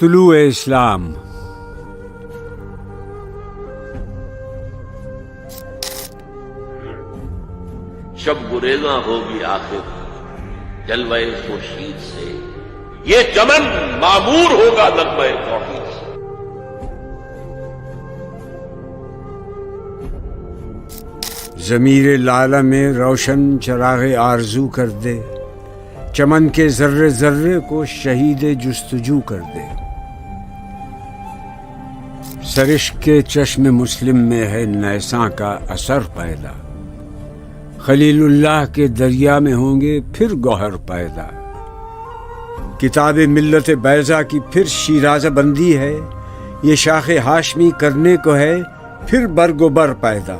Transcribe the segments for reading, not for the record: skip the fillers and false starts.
طلوع اسلام. شب گریزاں ہوگی آخر جلوہ خورشید سے، یہ چمن معمور ہوگا نغمہ توحید سے. ضمیر لالہ میں روشن چراغ آرزو کر دے، چمن کے ذرے ذرے کو شہید جستجو کر دے. سرشک کے چشم مسلم میں ہے نیساں کا اثر پیدا، خلیل اللہ کے دریا میں ہوں گے پھر گوہر پیدا. کتاب ملت بیضا کی پھر شیرازہ بندی ہے، یہ شاخ ہاشمی کرنے کو ہے پھر برگ و بر پیدا.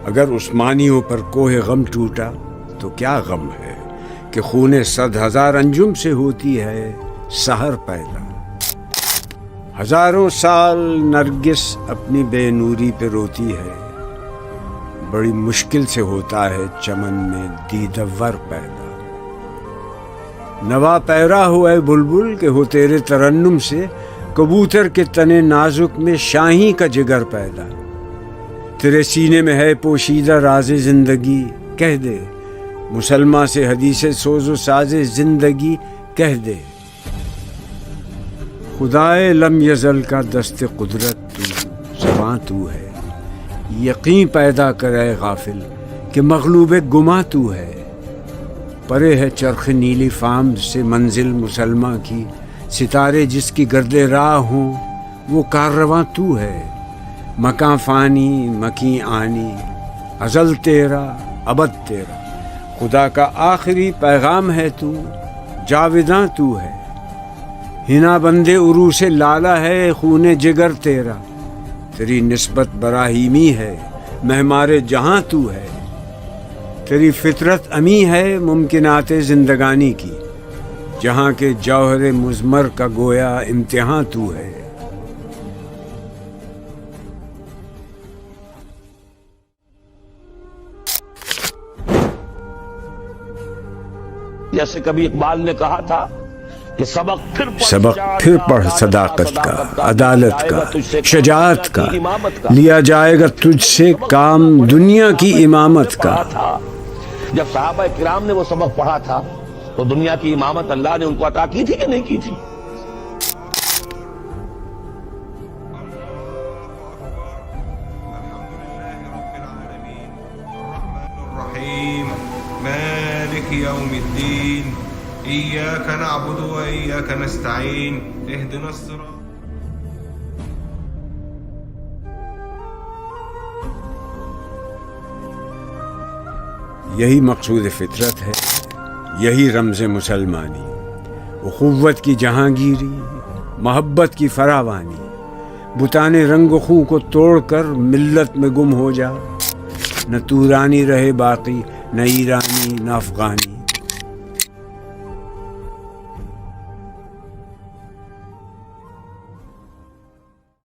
اگر عثمانیوں پر کوہ غم ٹوٹا تو کیا غم ہے کہ خون 100,000 انجم سے ہوتی ہے سحر پیدا. ہزاروں سال نرگس اپنی بے نوری پہ روتی ہے، بڑی مشکل سے ہوتا ہے چمن میں دیدور پیدا. نوا پیرا ہو اے بلبل کہ ہو تیرے ترنم سے کبوتر کے تنے نازک میں شاہی کا جگر پیدا. تیرے سینے میں ہے پوشیدہ راز زندگی، کہہ دے مسلماں سے حدیث سوز و ساز زندگی کہہ دے. خدائے لم یزل کا دست قدرت تو، زباں تو ہے، یقین پیدا کرے غافل کہ مغلوب گماں تو ہے. پرے ہے چرخ نیلی فام سے منزل مسلمہ کی، ستارے جس کی گرد راہ ہوں وہ کاررواں تو ہے. مکاں فانی مکیں آنی، ازل تیرا ابد تیرا، خدا کا آخری پیغام ہے تو، جاوداں تو ہے. ہنا بندے عروس لالہ ہے خون جگر تیرا، تیری نسبت براہیمی ہے مہمار جہاں تو ہے. تیری فطرت امی ہے ممکنات زندگانی کی، جہاں کے جوہر مضمر کا گویا امتحاں تو ہے. جیسے کبھی اقبال نے کہا تھا کہ سبق پھر پڑھ صداقت کا، عدالت کا، شجاعت کا، لیا جائے گا تجھ سے کام دنیا کی امامت کا. جب صحابہ کرام نے وہ سبق پڑھا تھا تو دنیا کی امامت اللہ نے ان کو عطا کی تھی کہ نہیں کی تھی؟ مالك يوم الدين إياك نعبد وإياك نستعين اهدنا الصراط. یہی مقصود فطرت ہے، یہی رمز مسلمانی، اخوت کی جہانگیری، محبت کی فراوانی. بتانے رنگ و خوں کو توڑ کر ملت میں گم ہو جا، نہ تورانی رہے باقی، نہ ایرانی نہ افغانی.